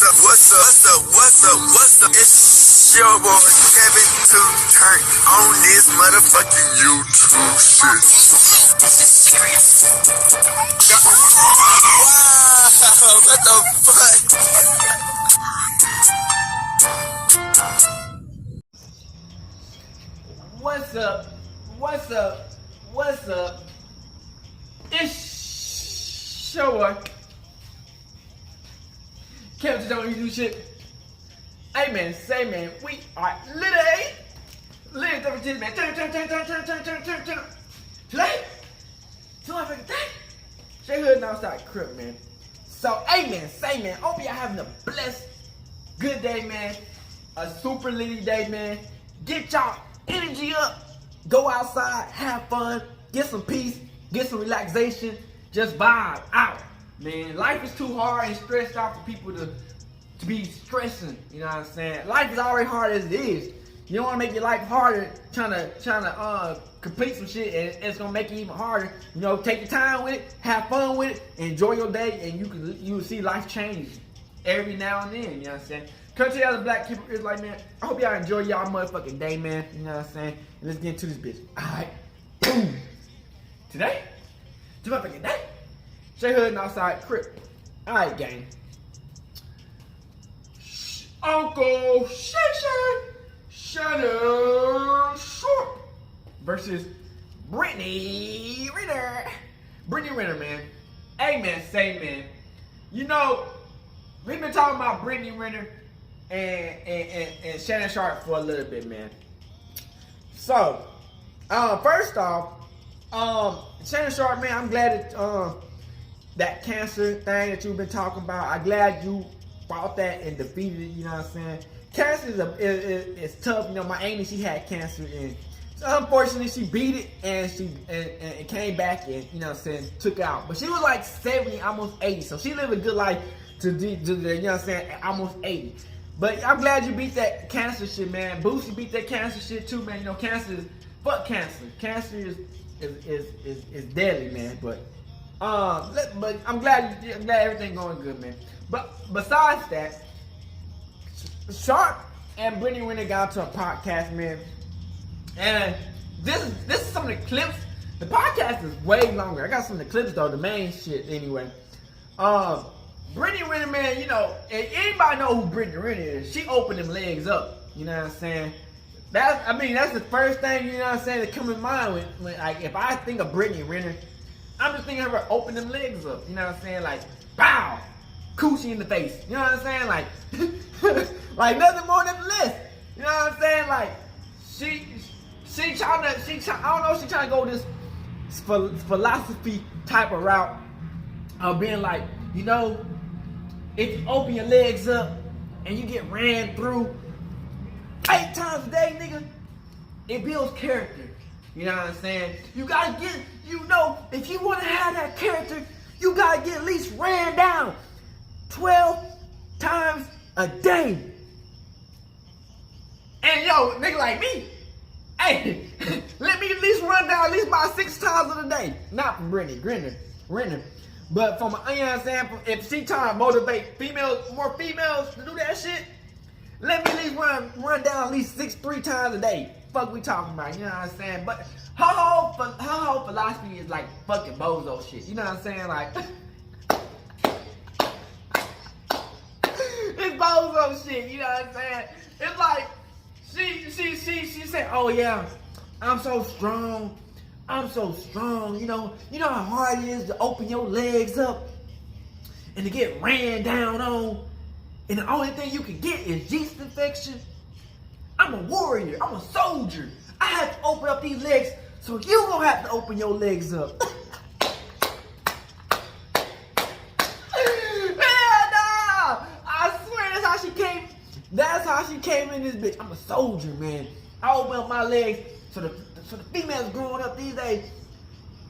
What's up? It's your boy Kevin to turn on this motherfucking YouTube shit. This is serious. Wow, what the fuck? What's up? It's your boy Kevin to turn on YouTube shit. Hey man, say man, we are literally man. Turn. Today, motherfucking day. Shay Hood and outside crib, man. So, hey man, say man, hope y'all having a blessed, good day, man. A super litty day, man. Get y'all energy up. Go outside, have fun, get some peace, get some relaxation. Just vibe out, man. Life is too hard and stressed out for people to be stressing, you know what I'm saying? Life is already hard as it is. You don't want to make your life harder trying to complete some shit, and it's gonna make it even harder. You know, take your time with it, have fun with it, enjoy your day, and you will see life change every now and then, you know what I'm saying? Country as a black keeper is like, man, I hope y'all enjoy y'all motherfucking day, man. You know what I'm saying? And let's get into this bitch. Alright. Boom. Today, motherfucking day. Shay Hood and outside crib. Alright, gang. Uncle Shannon Short versus Brittney Renner. Brittney Renner, man. Hey, man, say, man. You know, we've been talking about Brittney Renner and Shannon Sharp for a little bit, man. So, first off, Shannon Sharp, man, I'm glad that that cancer thing that you've been talking about, I'm glad you fought that and defeated it, you know what I'm saying? Cancer is tough, you know. My auntie, she had cancer, and so unfortunately she beat it, and she came back and, you know what I'm saying, took out. But she was like 70, almost 80, so she lived a good life to the, you know what I'm saying, almost 80. But I'm glad you beat that cancer shit, man. Boosie beat that cancer shit too, man. You know, cancer is, fuck cancer. Cancer is deadly, man. But I'm glad everything going good, man. But besides that, Sharp and Brittney Renner got to a podcast, man. And this is some of the clips. The podcast is way longer. I got some of the clips though, the main shit anyway. Brittney Renner, man, you know, anybody know who Brittney Renner is? She opened them legs up. You know what I'm saying? That's the first thing, you know what I'm saying, that come in mind when like, if I think of Brittney Renner, I'm just thinking of her open them legs up. You know what I'm saying? Like, bow, coochie in the face. You know what I'm saying? Like, like nothing more than less. You know what I'm saying? Like, she trying to, I don't know, she trying to go this philosophy type of route of being like, you know, if you open your legs up and you get ran through 8 times a day, nigga, it builds character. You know what I'm saying? You gotta get, you know, if you wanna have that character, you gotta get at least ran down 12 times a day. And yo, nigga like me, hey, let me at least run down at least about 6 times of the day. Not from Brittney Renner. But from, you know what I'm saying, if she trying to motivate more females to do that shit, let me at least run down at least 3 times a day. Fuck we talking about, you know what I'm saying? But her whole philosophy is like fucking bozo shit. You know what I'm saying? Like, it's bozo shit, you know what I'm saying? It's like, she said, oh yeah, I'm so strong, you know how hard it is to open your legs up and to get ran down on, and the only thing you can get is yeast infection. I'm a warrior, I'm a soldier. I have to open up these legs, so you gonna have to open your legs up. That's how she came in this bitch. I'm a soldier, man. I open up my legs so the females growing up these days,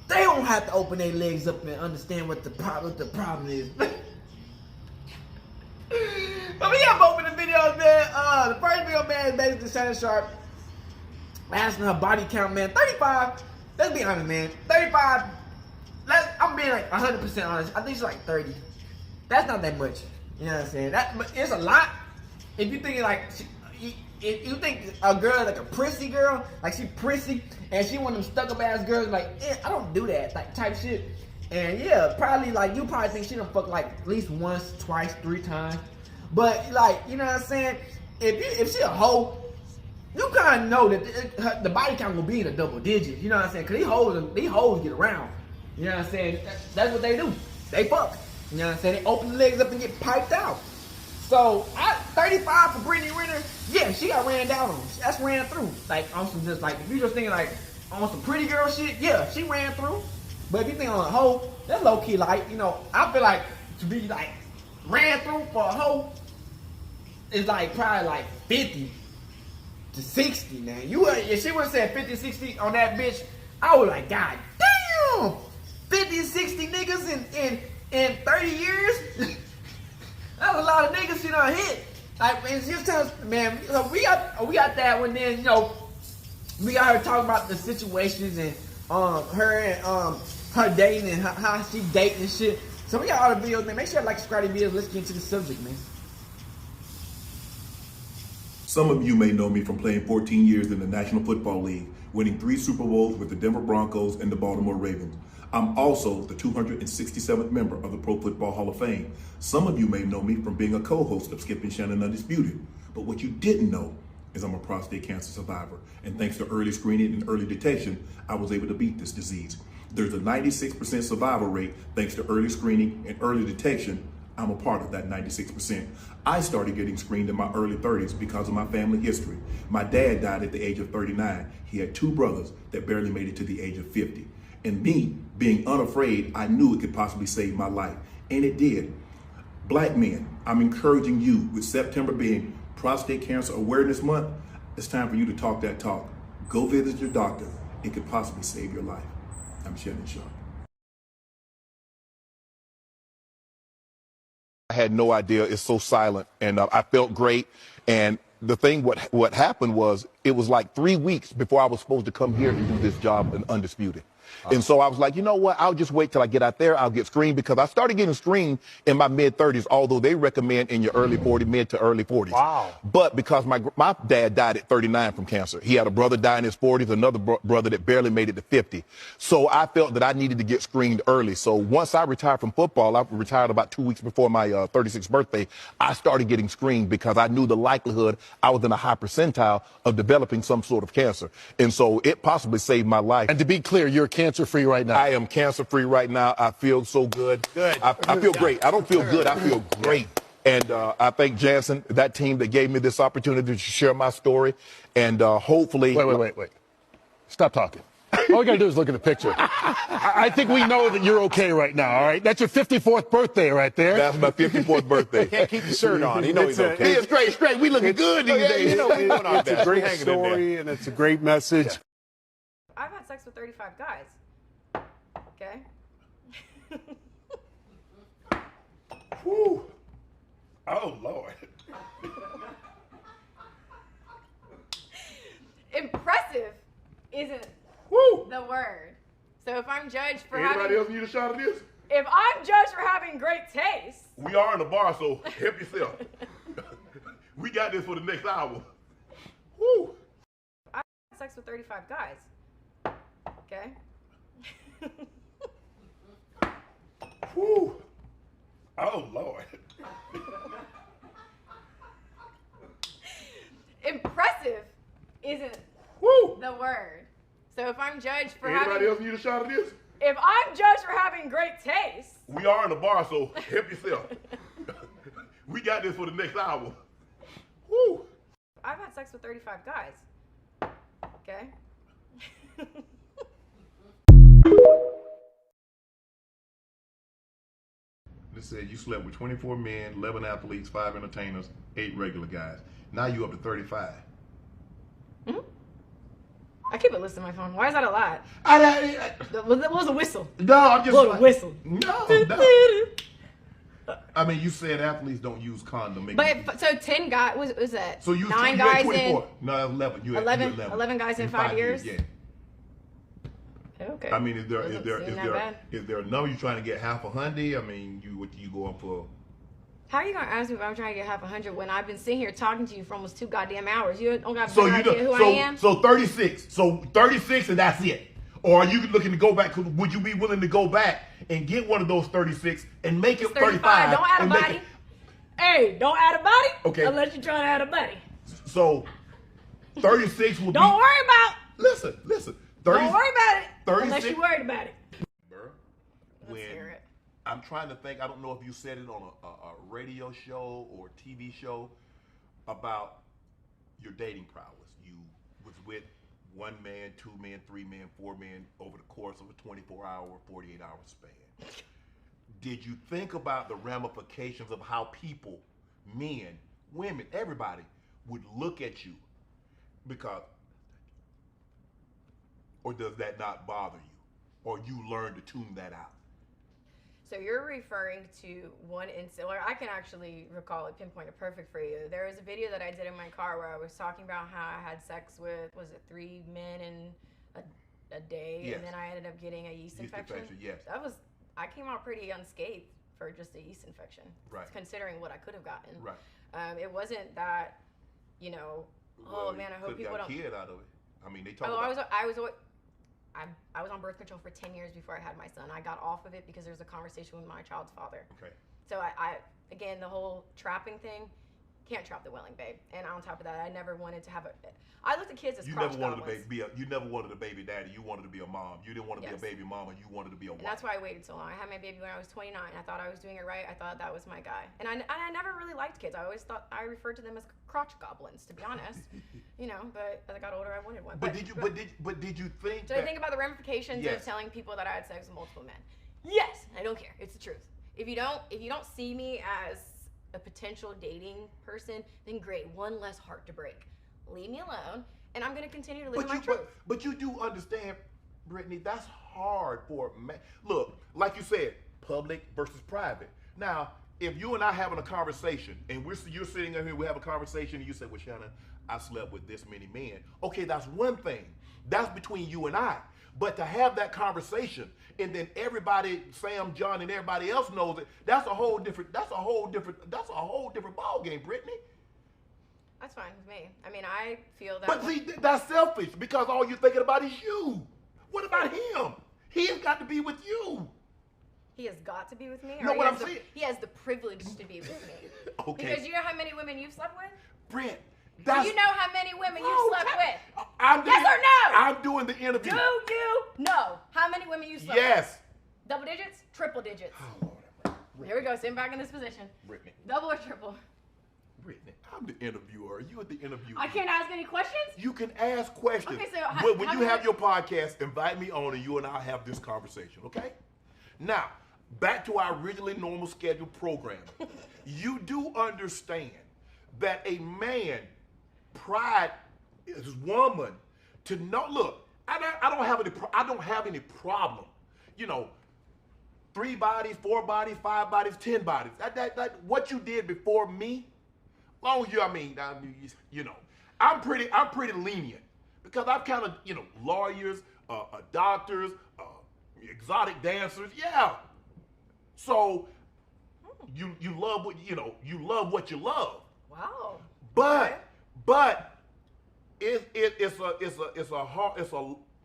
they don't have to open their legs up and understand what the problem is. But we got open the videos, man. The first video, man, is basically Shannon Sharp asking her body count, man. 35. Let's be honest, man. 35. I'm being like 100% honest. I think she's like 30. That's not that much. You You know what I'm saying? But it's a lot. If you think like, if you think a girl like a prissy girl, like she prissy, and she one of them stuck-up ass girls, like, I don't do that, like type shit. And yeah, probably like you probably think she done fucked like at least once, twice, 3 times. But like, you know what I'm saying? If she a hoe, you kind of know that the body count will be in the double digits. You know what I'm saying? Cause these hoes get around. You know what I'm saying? That's what they do. They fuck. You know what I'm saying? They open the legs up and get piped out. So 35 for Brittney Renner, yeah, she got ran down on. That's ran through. Like on some just like if you just thinking like on some pretty girl shit, yeah, she ran through. But if you think on a hoe, that's low key like, you know, I feel like to be like ran through for a hoe is like probably like 50 to 60 now. If she would have said 50, 60 on that bitch, I was like, God damn! 50, 60 niggas in 30 years? That's a lot of niggas she done hit. Like, and she was telling us, man, we got that one. Then, you know, we got her talking about the situations and her and her dating and how she dating and shit. So we got all the videos, man. Make sure you like, subscribe to the videos. Let's get into the subject, man. Some of you may know me from playing 14 years in the National Football League, winning 3 Super Bowls with the Denver Broncos and the Baltimore Ravens. I'm also the 267th member of the Pro Football Hall of Fame. Some of you may know me from being a co-host of Skip and Shannon Undisputed. But what you didn't know is I'm a prostate cancer survivor. And thanks to early screening and early detection, I was able to beat this disease. There's a 96% survival rate thanks to early screening and early detection. I'm a part of that 96%. I started getting screened in my early 30s because of my family history. My dad died at the age of 39. He had 2 brothers that barely made it to the age of 50. And me, being unafraid, I knew it could possibly save my life. And it did. Black men, I'm encouraging you, with September being Prostate Cancer Awareness Month, it's time for you to talk that talk. Go visit your doctor. It could possibly save your life. I'm Shannon Sharp. I had no idea. It's so silent, and I felt great. And the thing, what happened was, it was like 3 weeks before I was supposed to come here and do this job in Undisputed. And so I was like, you know what? I'll just wait till I get out there. I'll get screened, because I started getting screened in my mid-30s, although they recommend in your early 40s, mid to early 40s. Wow. But because my dad died at 39 from cancer. He had a brother die in his 40s, another brother that barely made it to 50. So I felt that I needed to get screened early. So once I retired from football, I retired about 2 weeks before my 36th birthday, I started getting screened because I knew the likelihood I was in a high percentile of developing some sort of cancer. And so it possibly saved my life. And to be clear, you're cancer-free right now. I am cancer-free right now. I feel so good. Good. I feel great. I don't feel good. I feel great. And I thank Jansen, that team that gave me this opportunity to share my story. And hopefully... Wait. Stop talking. All we got to do is look at the picture. I think we know that you're okay right now, all right? That's your 54th birthday right there. That's my 54th birthday. Can't keep the shirt on. You know he's okay. He is straight. We looking good these days. You know we're doing our It's a best. great story, and it's a great message. I've had sex with 35 guys. Okay? Whew. Oh, Lord. Impressive isn't Woo. the word. So if I'm judged for Anybody else having... need a shot of this? If I'm judged for having great taste... We are in the bar, so help yourself. We got this for the next hour. Woo. I've had sex with 35 guys. Okay? Whew. Oh, Lord. Impressive isn't Woo. the word. So if I'm judged for Anybody else having... need a shot of this? If I'm judged for having great taste... We are in the bar, so help yourself. We got this for the next hour. Woo. I've had sex with 35 guys. Okay? This said you slept with 24 men, 11 athletes, 5 entertainers, 8 regular guys. Now you up to 35. Mm-hmm. I keep a list on my phone. Why is that a lot? What was a whistle? No, I'm just What a whistle. No. I mean, you said athletes don't use condom. But so 10 guys was that? So you 9 you guys had 24. in No, 11. You had 11 guys in 5 years? Yeah. Okay. I mean, is Doesn't seem that bad. there a number you trying to get half a hundy? I mean, you going for How are you gonna ask me if I'm trying to get half 100 when I've been sitting here talking to you for almost 2 goddamn hours? You don't got no idea who I am. So 36. So 36 and that's it. Or are you looking to go back? Would you be willing to go back and get one of those 36 and make it 35? Don't add a body. Hey, don't add a body. Okay. Unless you're trying to add a buddy. So 36 will be. Don't worry about. Listen. 30, don't worry about it. 36, unless you're worried about it. When Let's hear it. I'm trying to think, I don't know if you said it on a radio show or TV show about your dating prowess. You was with 1 man, 2 men, 3 men, 4 men over the course of a 24-hour, 48-hour span. Did you think about the ramifications of how people, men, women, everybody would look at you? Because, or does that not bother you? Or you learn to tune that out? So you're referring to one incident, or I can actually recall it, pinpoint it perfect for you. There was a video that I did in my car where I was talking about how I had sex with, was it 3 men in a day? Yes. And then I ended up getting a yeast infection. Yes. I came out pretty unscathed for just a yeast infection. Right. Considering what I could have gotten. Right. It wasn't that, oh man, I hope people don't. Kid out of it. I mean, they talk Oh, about. I was on birth control for 10 years before I had my son. I got off of it because there was a conversation with my child's father. Okay. So I again, the whole trapping thing, can't trap the willing, babe. And on top of that, I never wanted to have I looked at kids as crotch goblins. You never wanted a baby daddy. You wanted to be a mom. You didn't want to be a baby mama. You wanted to be a wife. And that's why I waited so long. I had my baby when I was 29. I thought I was doing it right. I thought that was my guy. And I never really liked kids. I always thought I referred to them as crotch goblins, to be honest. But as I got older, I wanted one. But did you think? Did I think about the ramifications of telling people that I had sex with multiple men? Yes, I don't care. It's the truth. If you don't see me as a potential dating person, then great. One less heart to break. Leave me alone, and I'm going to continue to live my truth. But you do understand, Brittney, that's hard for a man. Look, like you said, public versus private. Now, if you and I having a conversation, and you're sitting here, we have a conversation, and you say, well, Shannon, I slept with this many men. Okay, that's one thing. That's between you and I. But to have that conversation, and then everybody, Sam, John, and everybody else knows it, that's a whole different ball game, Brittney. That's fine with me. I mean, I feel that. But see, that's selfish because all you're thinking about is you. What about him? He has got to be with you. He has got to be with me? No, what I'm saying. He has the privilege to be with me. Okay. Because you know how many women you've slept with? Brent, Do you know how many women you've slept with? Yes or no? I'm doing the interview. Do you know how many women you slept with? Yes. Double digits? Triple digits? Oh, Lord. Here we go, sitting back in this position. Brittney. Double or triple? Brittney, I'm the interviewer. You are the interviewer. I can't ask any questions? You can ask questions. Okay, so when you have your podcast, invite me on and you and I have this conversation, okay? Now, back to our originally normal scheduled program. You do understand that a man pride his woman to know. Look, I don't have any problem. 3 bodies, 4 bodies, 5 bodies, 10 bodies. That what you did before me. Long as I'm pretty lenient because I've kind of lawyers, doctors, exotic dancers, yeah. So you love what you love what you love. Wow. But it's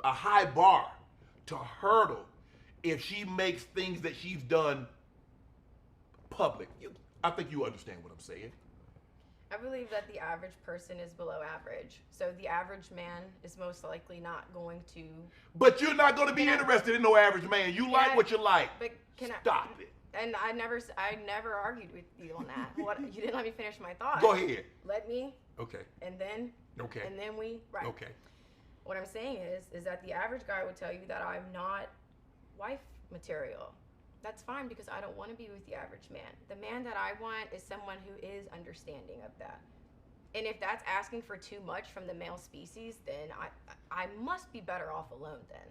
a high bar to hurdle if she makes things that she's done public. I think you understand what I'm saying. I believe that the average person is below average. So the average man is most likely not going to. But you're not going to be interested in no average man. You like what you like. But Stop it. And I never argued with you on that. You didn't let me finish my thought. Go ahead. Let me. Okay. And then. Okay. And then we. Right. Okay. What I'm saying is that the average guy would tell you that I'm not wife material. That's fine because I don't want to be with the average man. The man that I want is someone who is understanding of that. And if that's asking for too much from the male species, then I must be better off alone then.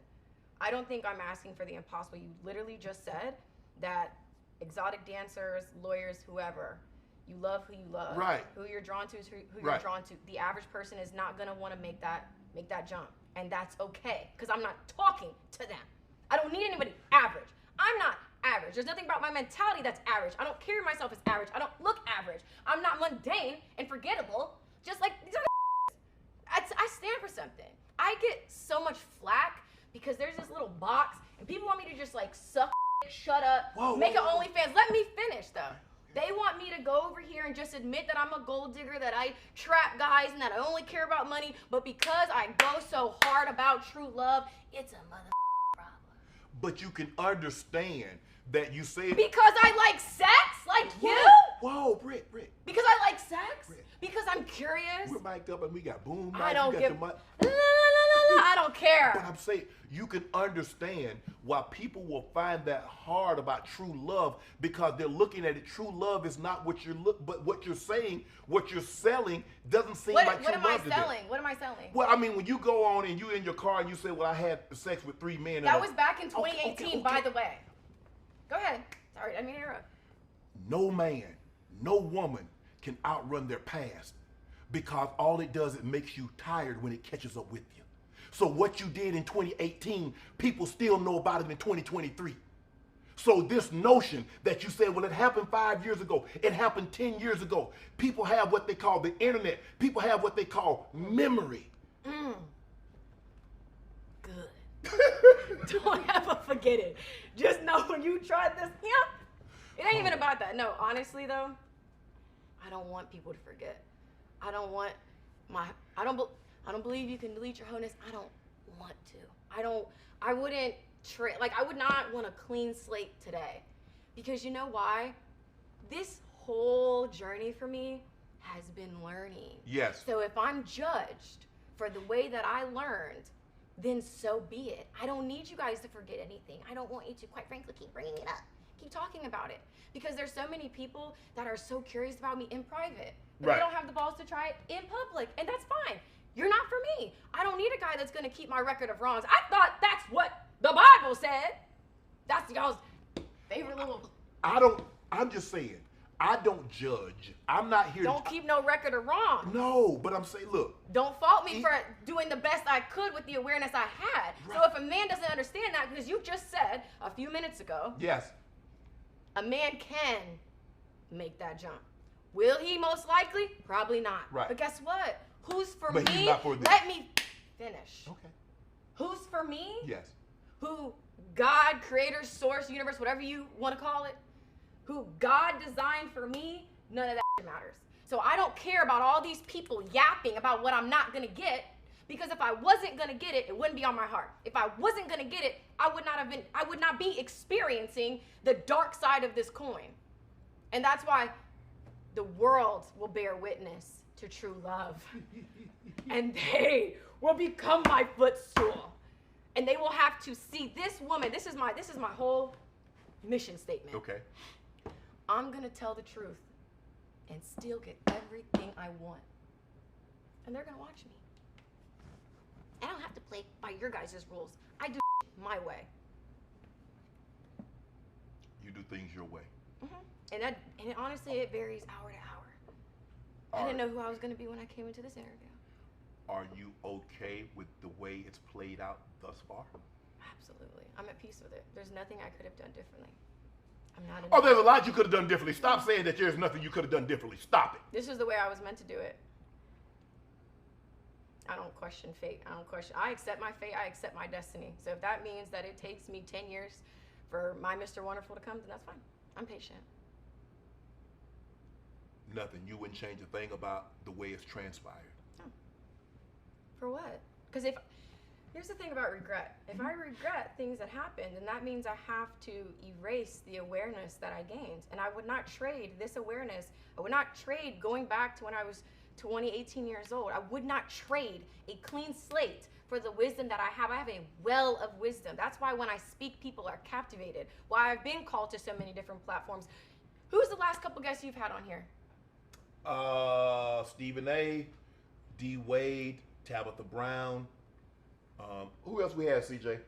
I don't think I'm asking for the impossible. You literally just said that exotic dancers, lawyers, whoever, you love who you love. Right. Who you're drawn to is who you're drawn to. The average person is not going to want to make that jump. And that's okay because I'm not talking to them. I don't need anybody average. I'm not average. There's nothing about my mentality that's average. I don't carry myself as average. I don't look average. I'm not mundane and forgettable, just like these other I stand for something. I get so much flack because there's this little box and people want me to just like suck, shut up, make an OnlyFans. Let me finish though. They want me to go over here and just admit that I'm a gold digger, that I trap guys and that I only care about money, but because I go so hard about true love, it's a mother problem. But you can understand that you say because I like sex, like you? Whoa, Britt. Because I like sex? Because I'm curious? We're mic'd up and we got boom mics. I don't we give... got I don't care. But I'm saying, you can understand why people will find that hard about true love because they're looking at it. True love is not what you're but what you're saying, what you're selling doesn't seem like true love. What am I selling? What am I selling? Well, I mean, when you go on and you in your car and you say, well, I had sex with 3 men. That was back in 2018, okay. By the way. Go ahead. Sorry, I didn't mean to interrupt. No man, no woman can outrun their past because all it does, it makes you tired when it catches up with you. So what you did in 2018, people still know about it in 2023. So this notion that you said, well, it happened 5 years ago, it happened 10 years ago. People have what they call the internet. People have what they call memory. Good. Don't ever forget it. Just know when you tried this, it ain't even about that. No, honestly though, I don't want people to forget. I don't believe you can delete your wholeness. I don't want to. I wouldn't I would not want a clean slate today. Because you know why? This whole journey for me has been learning. Yes. So if I'm judged for the way that I learned, then so be it. I don't need you guys to forget anything. I don't want you to, quite frankly, keep bringing it up. Keep talking about it. Because there's so many people that are so curious about me in private. But they don't have the balls to try it in public. And that's fine. You're not for me. I don't need a guy that's going to keep my record of wrongs. I thought that's what the Bible said. That's y'all's favorite little... I'm just saying, I don't judge. I'm not here Don't keep no record of wrong. No, but I'm saying, look. Don't fault me for doing the best I could with the awareness I had. Right. So if a man doesn't understand that, because you just said a few minutes ago. Yes. A man can make that jump. Will he most likely? Probably not. Right. But guess what? Who's for but me? He's not for this. Let me finish. Okay. Who's for me? Yes. Who God, creator, source, universe, whatever you want to call it, who God designed for me, none of that matters. So I don't care about all these people yapping about what I'm not gonna get, because if I wasn't gonna get it, it wouldn't be on my heart. If I wasn't gonna get it, I would not be experiencing the dark side of this coin. And that's why the world will bear witness to true love. And they will become my footstool. And they will have to see this woman. This is my whole mission statement. Okay. I'm gonna tell the truth and still get everything I want. And they're gonna watch me. I don't have to play by your guys' rules. I do my way. You do things your way. Mm-hmm. And honestly, it varies hour to hour. I didn't know who I was gonna be when I came into this interview. Are you okay with the way it's played out thus far? Absolutely. I'm at peace with it. There's nothing I could have done differently. I'm not. Oh, there's a lot you could have done differently. Stop saying that there's nothing you could have done differently. Stop it. This is the way I was meant to do it. I don't question fate. I accept my fate. I accept my destiny. So if that means that it takes me 10 years for my Mr. Wonderful to come, then that's fine. I'm patient. Nothing. You wouldn't change a thing about the way it's transpired. No. For what? Because here's the thing about regret. If I regret things that happened, then that means I have to erase the awareness that I gained. And I would not trade this awareness. I would not trade going back to when I was 20, 18 years old. I would not trade a clean slate for the wisdom that I have. I have a well of wisdom. That's why when I speak, people are captivated. Why I've been called to so many different platforms. Who's the last couple guests you've had on here? Stephen A, D. Wade, Tabitha Brown. Who else we had, CJ?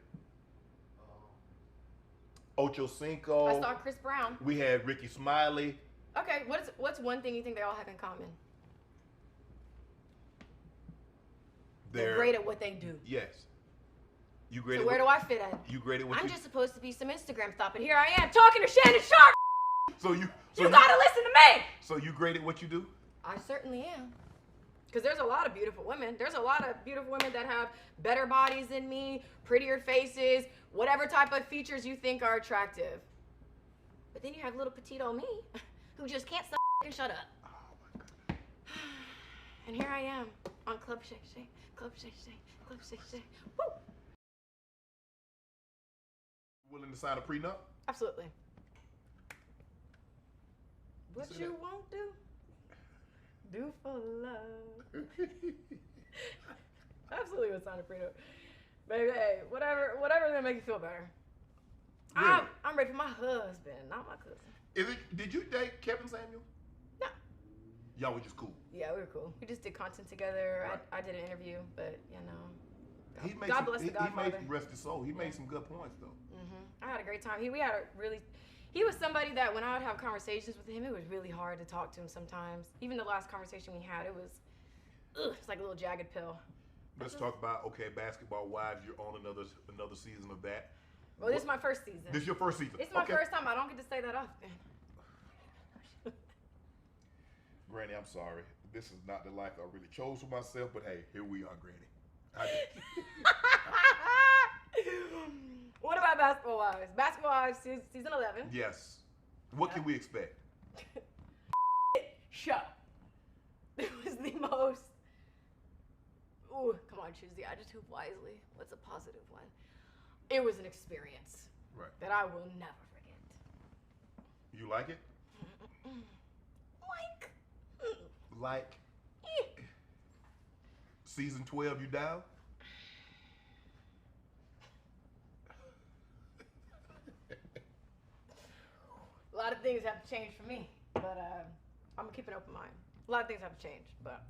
Ocho Cinco. I saw Chris Brown. We had Ricky Smiley. Okay, what's one thing you think they all have in common? They're great at what they do. Yes. You graded. So where do I fit in? You graded what? I'm just supposed to be some Instagram thought, but here I am talking to Shannon Sharp. You gotta listen to me. So you graded what you do? I certainly am. Because there's a lot of beautiful women. There's a lot of beautiful women that have better bodies than me, prettier faces, whatever type of features you think are attractive. But then you have little petite old me, who just can't stop and shut up. Oh my God. And here I am on Club Shay Shay, Club Shay Shay, Club Shay Shay. Woo! Willing to sign a prenup? Absolutely. What you won't do for love. Absolutely would sign a prenup. Baby, hey, whatever's gonna make you feel better. Really? I'm ready for my husband, not my cousin. Did you date Kevin Samuel? No. Y'all were just cool. Yeah, we were cool. We just did content together. Right. I did an interview, but you know. God bless the Godfather. He made, rest his soul. He made some good points though. I had a great time. He was somebody that when I would have conversations with him, it was really hard to talk to him sometimes. Even the last conversation we had, it's like a little jagged pill. Let's talk about, Basketball Wives. You're on another season of that. Well, this is my first season. This is your first season? It's my first time. I don't get to say that often. Granny, I'm sorry. This is not the life I really chose for myself, but hey, here we are, Granny. What about Basketball Wives? Basketball Wives season 11. Yes. What can we expect? Show. It was the most. Ooh, come on, Tuesday. I just hoop wisely. What's a positive one? It was an experience. Right. That I will never forget. You like it? Like. Season 12, you down? A lot of things have to change for me, but I'm gonna keep an open mind. A lot of things have to change, but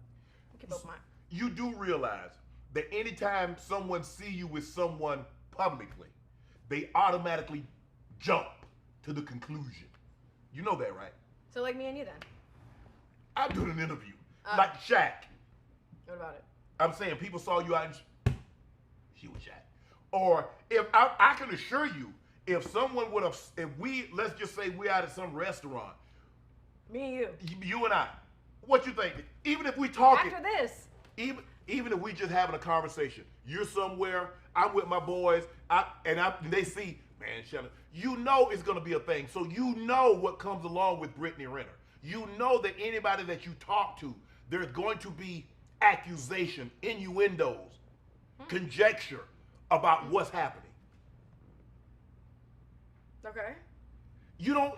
I'm keep an open mind. You do realize that anytime someone see you with someone publicly, they automatically jump to the conclusion. You know that, right? So like me and you then? I'm doing an interview, like Shaq. What about it? I'm saying people saw you out and she was Shaq. Or if I can assure you, if someone would have, let's just say we're out at some restaurant. Me and you and I, what you think? Even if we talking. After this. Even if we just having a conversation, you're somewhere, I'm with my boys, and they see, man, Shannon, you know it's gonna be a thing. So you know what comes along with Brittney Renner. You know that anybody that you talk to, there's going to be accusation, innuendos, conjecture about what's happening. Okay. You don't,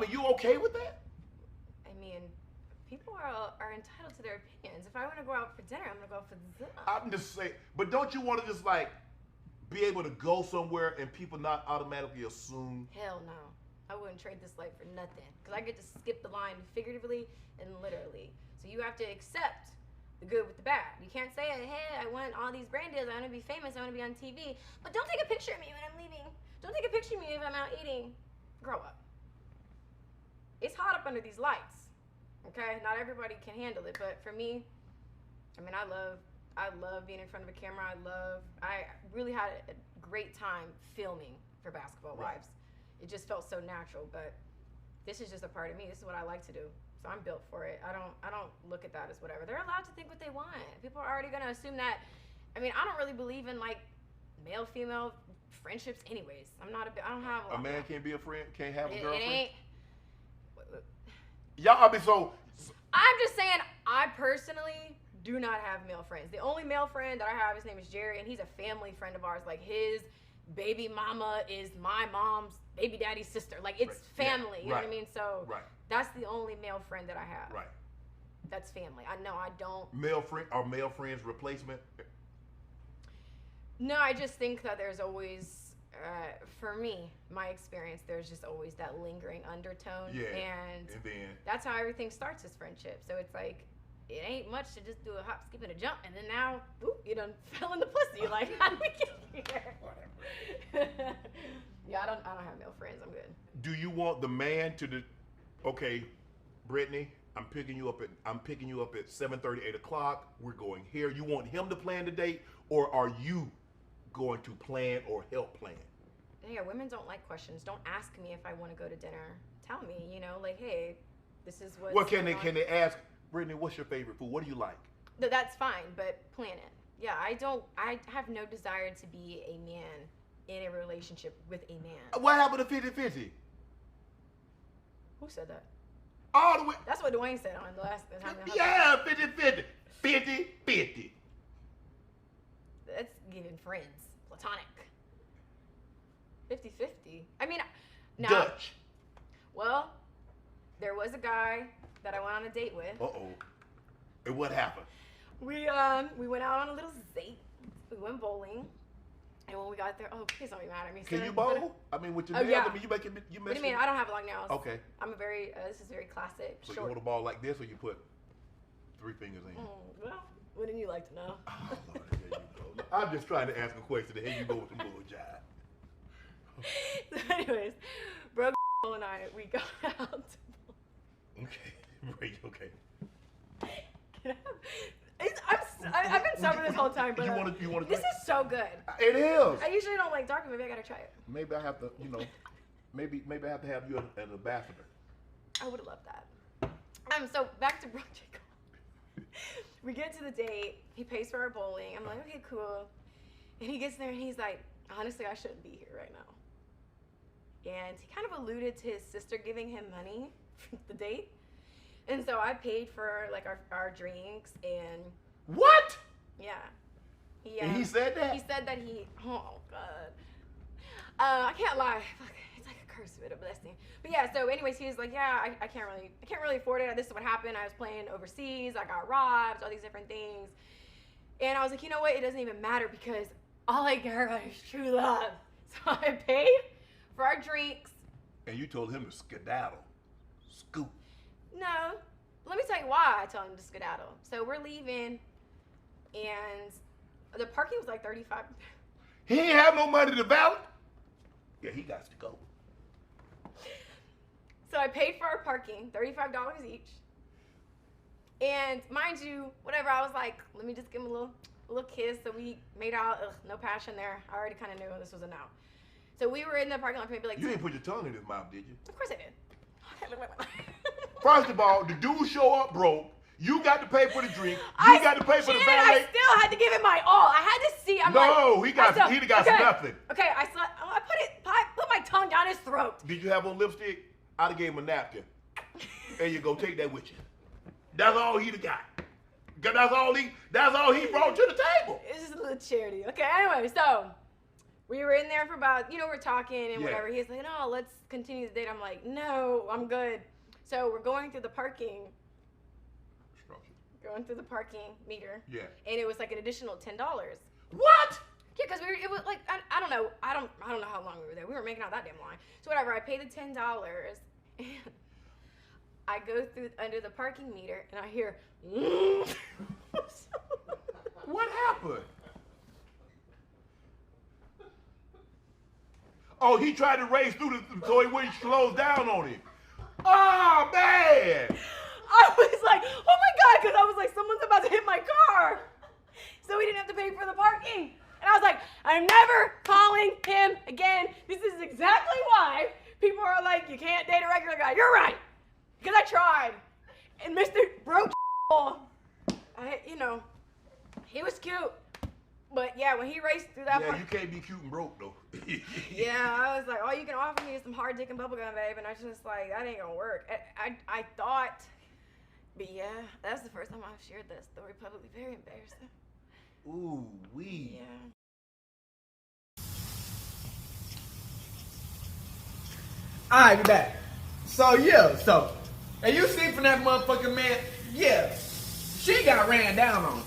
you okay with that? I mean, people are entitled to their opinions. If I want to go out for dinner, I'm going to go for dinner. I'm just saying, but don't you want to just be able to go somewhere and people not automatically assume? Hell no. I wouldn't trade this life for nothing. Because I get to skip the line figuratively and literally. So you have to accept the good with the bad. You can't say, hey, I want all these brand deals. I want to be famous. I want to be on TV. But don't take a picture of me when I'm leaving. Don't take a picture of me if I'm out eating. Grow up. It's hot up under these lights. Okay? Not everybody can handle it. But for me, I love being in front of a camera. I really had a great time filming for Basketball Wives. It just felt so natural, but this is just a part of me. This is what I like to do. So I'm built for it. I don't look at that as whatever. They're allowed to think what they want. People are already gonna assume that. I don't really believe in male-female friendships anyways. I don't have a man can't be a friend, can't have a girlfriend. It ain't. Y'all, I'm just saying, I personally do not have male friends. The only male friend that I have, his name is Jerry, and he's a family friend of ours. His baby mama is my mom's baby daddy's sister. It's family. You know what I mean? So that's the only male friend that I have. Right. That's family. I don't. Are male friends replacement? No, I just think that there's always, for me, my experience, there's just always that lingering undertone. Yeah. And then that's how everything starts as friendship. So it's it ain't much to just do a hop, skip, and a jump, and then now, you done fell in the pussy. You're like, how did we get here? Whatever. Yeah, I don't have male friends. I'm good. Do you want the man to okay, Brittney, I'm picking you up at 7:30, 8 o'clock. We're going here. You want him to plan the date, or are you going to plan or help plan? Yeah, women don't like questions. Don't ask me if I want to go to dinner. Tell me, you know, like, hey, this is what. What can they ask, Brittney, what's your favorite food? What do you like? No, that's fine, but plan it. Yeah, I have no desire to be a man in a relationship with a man. What happened to 50-50? Who said that? All the way. That's what Dwayne said on the last time. Yeah, 50-50. 50-50. That's giving friends. Platonic. 50-50. I mean, now. Dutch. Well, there was a guy that I went on a date with. Uh-oh. And what happened? We went out on a little date. We went bowling. And when we got there, oh, please don't be mad at me. Can son. you bowl? I mean, with your nails, yeah. I mean, you making you What do you mean? I don't have long nails. Okay. I'm a very, this is very classic, So short. you hold a ball like this, or you put 3 fingers in? Well, wouldn't you like to know? Oh, Lord, there you go. I'm just trying to ask a question. Here you go with the bull jive. So anyways, bro and I, we got out to bowl. Okay. Right, okay. I've been sober this whole time, but you want to this is so good. It is. I usually don't like dark, maybe I gotta try it. Maybe I have to, maybe I have to have you an ambassador. I would have loved that. So back to Bro Jacob. We get to the date. He pays for our bowling. I'm like, okay, cool. And he gets there and he's like, honestly, I shouldn't be here right now. And he kind of alluded to his sister giving him money for the date. And so I paid for like our drinks and What? yeah. And he said that? He said that oh God. I can't lie. It's like a curse but a blessing. But yeah, so anyways, he was like, yeah, I can't really afford it. This is what happened. I was playing overseas. I got robbed, all these different things. And I was like, you know what? It doesn't even matter because all I care about is true love. So I paid for our drinks. And you told him to skedaddle. Scoot. No. Let me tell you why I told him to skedaddle. So we're leaving, and the parking was like $35. He ain't have no money to valet? Yeah, he got to go. So I paid for our parking, $35 each. And mind you, whatever, I was like, let me just give him a little kiss. So we made out. Ugh, no passion there. I already kind of knew this was a no. So we were in the parking lot for maybe like. You didn't put your tongue in his mouth, did you? Of course I did. First of all, the dude show up broke. You got to pay for the drink. You got to pay for the valet. I still had to give it my all. I had to see. He got nothing. Okay, I put my tongue down his throat. Did you have on lipstick? I'd have gave him a napkin. There you go. Take that with you. That's all he'd have got. That's all he brought to the table. It's just a little charity. Okay, anyway, so we were in there for about, we're talking and whatever. He's like, no, let's continue the date. I'm like, no, I'm good. So we're going through the parking. Going through the parking meter. Yeah. And it was like an additional $10. What? Yeah, because it was like, I don't know. I don't know how long we were there. We were making out that damn line. So whatever, I paid the $10 and I go through under the parking meter and I hear What happened? Oh, he tried to race through so he wouldn't slow down on him. Oh, man! I was like, oh my God, because I was like, someone's about to hit my car. So we didn't have to pay for the parking. And I was like, I'm never calling him again. This is exactly why people are like, you can't date a regular guy. You're right. Because I tried. And Mr. Broke, he was cute. But yeah, when he raced through that you can't be cute and broke, though. Yeah, I was like, all you can offer me is some hard dick and bubblegum, babe. And I was just like, that ain't gonna work. I thought, but yeah, that's the first time I've shared that story publicly. Very embarrassing. Ooh, wee. Yeah. Alright, we back. So, and you see from that motherfucking man, she got ran down on.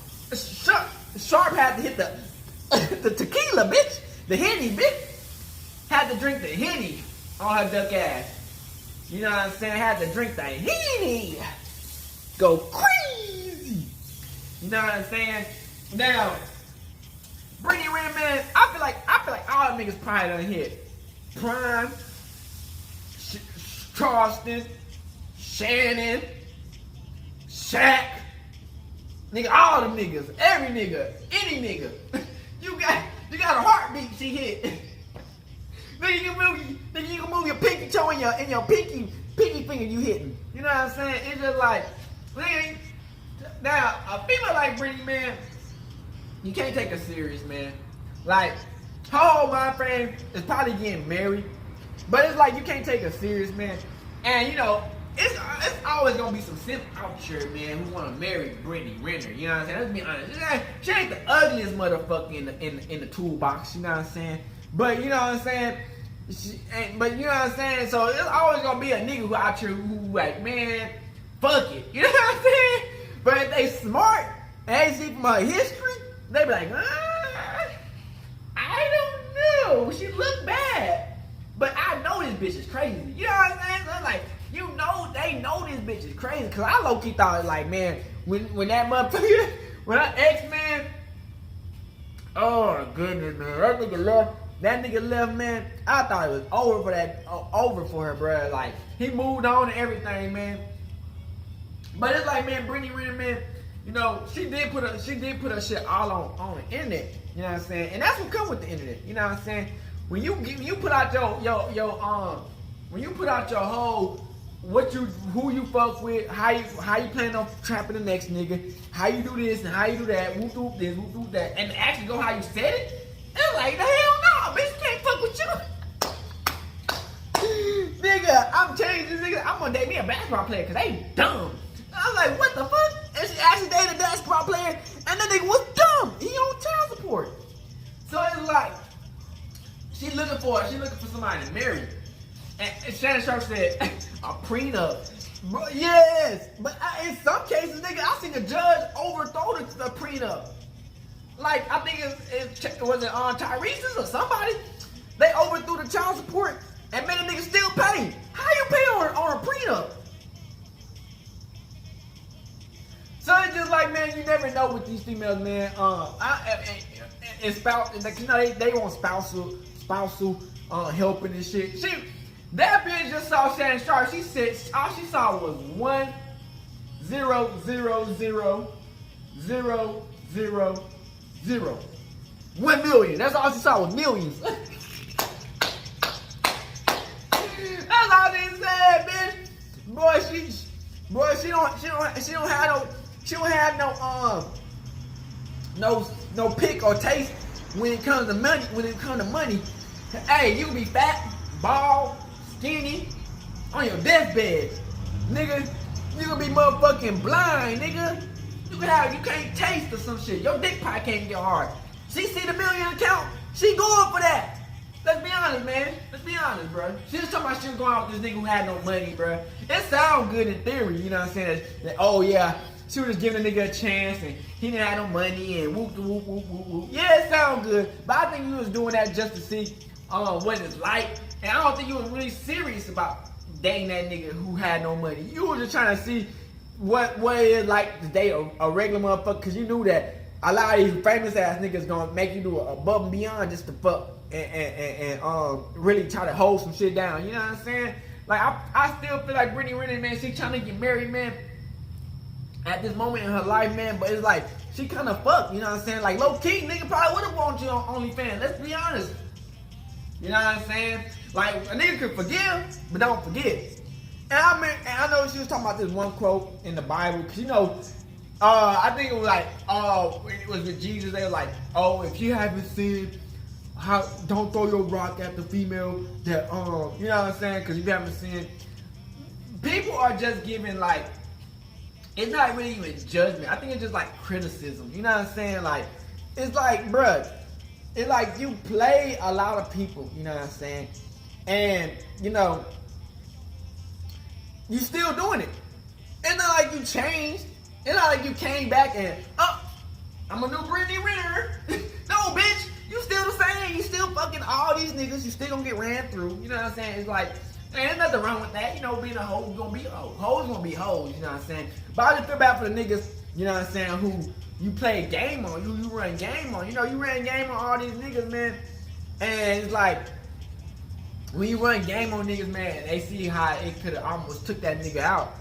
Sharp had to hit the tequila, bitch. The Henny, bitch. Had to drink the Henny on her duck ass. You know what I'm saying? Had to drink the Henny. Go crazy. You know what I'm saying? Now, Brittney Renner, man, I feel like all the niggas probably done hit. Prime, Charleston, Shannon, Shaq, nigga, all them niggas, every nigga, any nigga. You got a heartbeat she hit. Nigga, you can move your pinky toe and your pinky finger you hitting. You know what I'm saying? It's just like, nigga, now a female like Brittney, man, you can't take her serious, man. Like, her whole mind frame is probably getting married, but it's like you can't take her serious, man. And you know, it's always gonna be some simp out here, man, who wanna marry Brittney Renner. You know what I'm saying? Let's be honest. She ain't the ugliest motherfucker in the toolbox. You know what I'm saying? But you know what I'm saying? But you know what I'm saying? So it's always gonna be a nigga who out here who like, man, fuck it. You know what I'm saying? But if they smart and they see from her history, they be like, I don't know. She look bad. But I know this bitch is crazy. You know what I'm saying? So it's like, you know, they know this bitch is crazy. Cause I low-key thought like, man, when that motherfucker, when her ex, man, oh goodness, man, that nigga left, man. I thought it was over for her, bro. Like, he moved on and everything, man. But it's like, man, Brittney Renner, man, you know, she did put her shit all on the internet. You know what I'm saying? And that's what comes with the internet. You know what I'm saying? When you put out when you put out your whole who you fuck with, how you plan on trapping the next nigga, how you do this and how you do that, whoop whoop this, whoop whoop that, and actually go how you said it, it's like, the hell no, bitch, can't fuck with you. Nigga, I'm telling you, this nigga, I'm gonna date me a basketball player because they dumb. I was like, what the fuck? And she actually dated a basketball player, and that nigga was dumb. He on child support. So it's like, she looking for somebody to marry. And Shannon Sharp said, a prenup. Bro, yes, but in some cases, nigga, I seen the judge overthrow the prenup. Like, I think was it Tyrese's or somebody? They overthrew the child support and made a nigga still pay. How you pay on a prenup? So it's just like, man, you never know with these females, man. And spouse, like, you know, they want spousal helping and shit. That bitch just saw Shannon Sharp. She said all she saw was 1 0 0 0 0 0 0. 1 million. That's all she saw was millions. That's all they said, bitch. Boy, she don't have no pick or taste when it comes to money. Hey, you can be fat, bald, skinny, on your deathbed, nigga. You gonna be motherfucking blind, nigga. You can't taste or some shit. Your dick probably can't get hard. She see the million account, she going for that. Let's be honest, man. Let's be honest, bro. She was talking about she was going out with this nigga who had no money, bro. It sounds good in theory, you know what I'm saying? That, oh yeah, she was just giving the nigga a chance and he didn't have no money and whoop whoop whoop whoop whoop. Yeah, it sounds good, but I think you was doing that just to see what it's like. And I don't think you was really serious about dating that nigga who had no money. You were just trying to see what it is like to date a regular motherfucker, because you knew that a lot of these famous ass niggas gonna make you do above and beyond just to fuck and really try to hold some shit down. You know what I'm saying? Like, I still feel like Brittney Renner, man, she trying to get married, man, at this moment in her life, man, but it's like, she kind of fucked, you know what I'm saying? Like, low-key, nigga probably would have wanted you on OnlyFans. Let's be honest. You know what I'm saying? Like, a nigga can forgive, but don't forget. And I know she was talking about this one quote in the Bible, because, you know, I think it was like, it was with Jesus. They were like, oh, if you haven't sinned, don't throw your rock at the female that, you know what I'm saying? Because if you haven't sinned, people are just giving, like, it's not really even judgment. I think it's just like criticism. You know what I'm saying? Like, it's like, bruh, it's like you play a lot of people, you know what I'm saying? And, you know, you still doing it. It's not like you changed. It's not like you came back and, I'm a new Brittney Renner. No, bitch, you still the same. You still fucking all these niggas. You still gonna get ran through. You know what I'm saying? It's like, there's nothing wrong with that. You know, being a hoe is gonna be a hoe. Hoes gonna be hoes, you know what I'm saying? But I just feel bad for the niggas, you know what I'm saying, who you play a game on, you run game on. You know, you ran game on all these niggas, man. And it's like, when you run game on niggas, man, they see how it could have almost took that nigga out.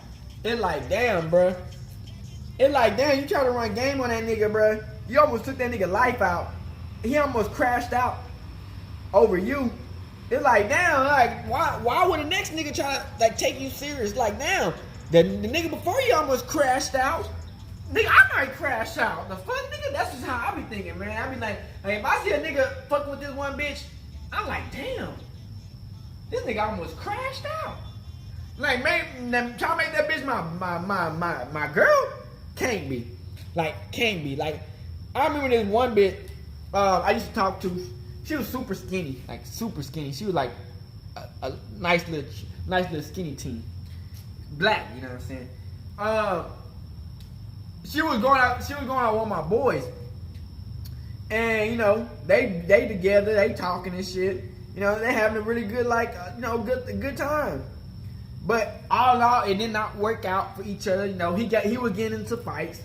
It's like, damn, bro. It's like, damn, you try to run game on that nigga, bro. You almost took that nigga life out. he almost crashed out over you. It's like, damn, like, why would the next nigga try to, like, take you serious? Like, damn, the nigga before you almost crashed out. Nigga, I might crash out. The fuck, nigga, that's just how I be thinking, man. I be like, if I see a nigga fucking with this one bitch, I'm like, damn, this nigga almost crashed out. Like, man, try to make that bitch my girl? Can't be. Like, can't be. Like, I remember this one bitch I used to talk to. She was super skinny, like super skinny. She was like a nice little skinny teen, black. You know what I'm saying? She was going out with my boys, and you know they together, they talking and shit. You know they having a really good good time. But all in all, it did not work out for each other. You know he was getting into fights.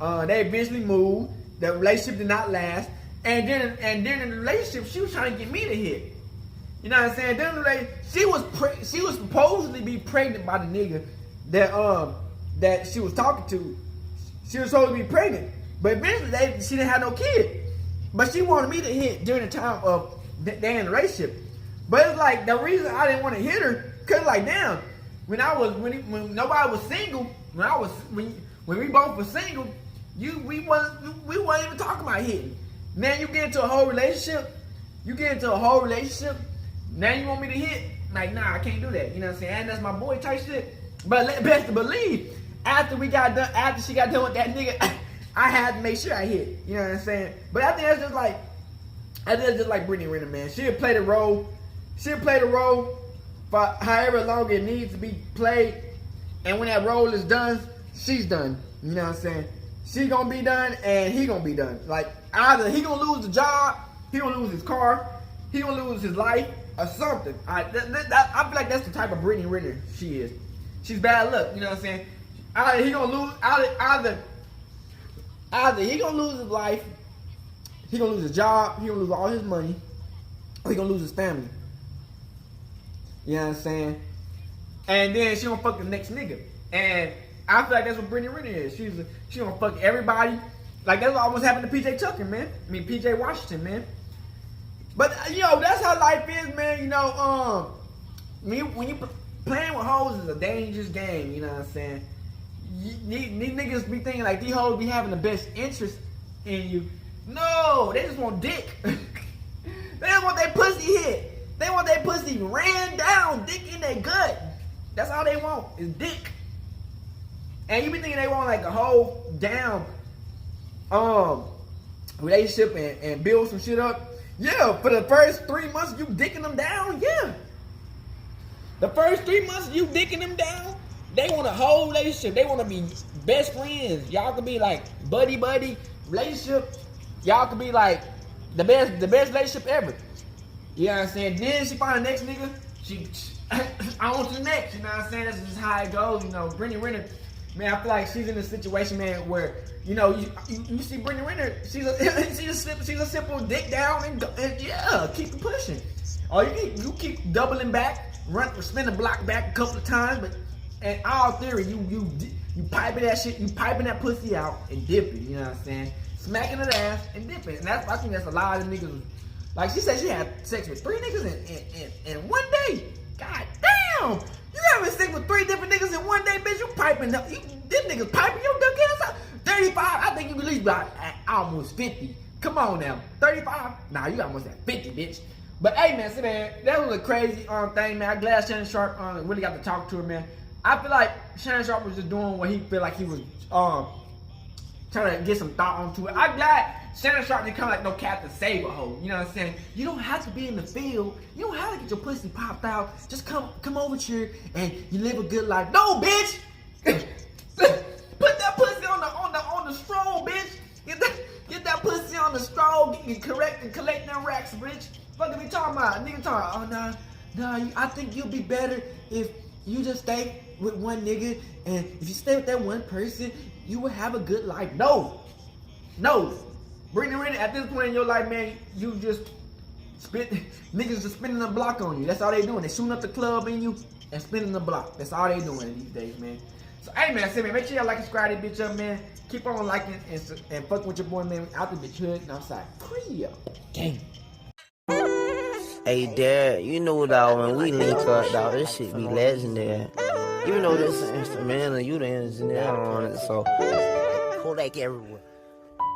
They eventually moved. The relationship did not last. And then in the relationship, she was trying to get me to hit. You know what I'm saying? Then she was supposedly be pregnant by the nigga that she was talking to. She was supposed to be pregnant, but eventually she didn't have no kid. But she wanted me to hit during the time of they in the relationship. But it's like the reason I didn't want to hit her, cause like damn, when nobody was single, when we both were single, we wasn't even talking about hitting. Now you get into a whole relationship. Now you want me to hit? Like, nah, I can't do that. You know what I'm saying? And that's my boy type shit. But best to believe, after she got done with that nigga, I had to make sure I hit. You know what I'm saying? But I think that's just like Brittney Renner, man. She'll play the role for however long it needs to be played. And when that role is done, she's done. You know what I'm saying? She gonna be done and he gonna be done. Like either he gonna lose the job, he gonna lose his car, he gonna lose his life or something. I feel like that's the type of Brittney Renner she is. She's bad luck. You know what I'm saying? Either he gonna lose he gonna lose his life, he gonna lose his job, he gonna lose all his money, or he gonna lose his family. You know what I'm saying? And then she gonna fuck the next nigga. And I feel like that's what Brittney Renner is. She gonna fuck everybody. Like that's what almost happened to PJ Tucker, man. I mean PJ Washington, man. But you know that's how life is, man. You know, when you playing with hoes is a dangerous game. You know what I'm saying? These niggas be thinking like these hoes be having the best interest in you. No, they just want dick. They just want their pussy hit. They want their pussy ran down, dick in their gut. That's all they want is dick. And you be thinking they want like a whole down relationship and build some shit up. Yeah, for the first 3 months you dicking them down, yeah. The first 3 months you dicking them down, they want a whole relationship. They want to be best friends. Y'all could be like buddy relationship. Y'all could be like the best relationship ever. You know what I'm saying? Then she find the next nigga, she on to the next. You know what I'm saying? That's just how it goes. You know, Brittney Renner, man, I feel like she's in a situation, man, where you know you see Brittney Renner, she's a simple dick down and yeah, keep it pushing. Or you keep doubling back, spin the block back a couple of times, but in all theory, you piping that shit, you piping that pussy out and dipping. You know what I'm saying? Smacking her ass and dipping. And I think that's a lot of niggas. Like she said, she had sex with 3 niggas in one day. God damn! You having sex with 3 different niggas in one day, bitch? You piping them? Them niggas piping your dick ass out. 35? I think you at least about almost 50. Come on now, 35? Nah, you almost at 50, bitch. But hey, man, that was a crazy thing, man. I'm glad Shannon Sharp really got to talk to her, man. I feel like Shannon Sharp was just doing what he feel like he was trying to get some thought onto it. I'm glad Shannon Sharp didn't come like no Captain Save a hoe. You know what I'm saying? You don't have to be in the field. You don't have to get your pussy popped out. Just come over here and you live a good life. No, bitch! Put that pussy on the stroll, bitch. Get that pussy on the stroll. Get correct and collect them racks, bitch. What are we talking about? Nigga talking, oh nah, I think you'll be better if you just stay with one nigga, and if you stay with that one person, you will have a good life. No. Brittney Renner, at this point in your life, man, you just niggas just spinning the block on you. That's all they doing. They shooting up the club in you and spinning the block. That's all they doing these days, man. So, hey, man, say, man, make sure y'all like and subscribe to this bitch up, man. Keep on liking and fucking with your boy, man. Out the bitch hood and outside. Creo. Gang. Hey, Dad, you know, dog, when we link up, dog, this shit be legendary. Even though this is instrumental, you the engineer on it, so Kodak everywhere.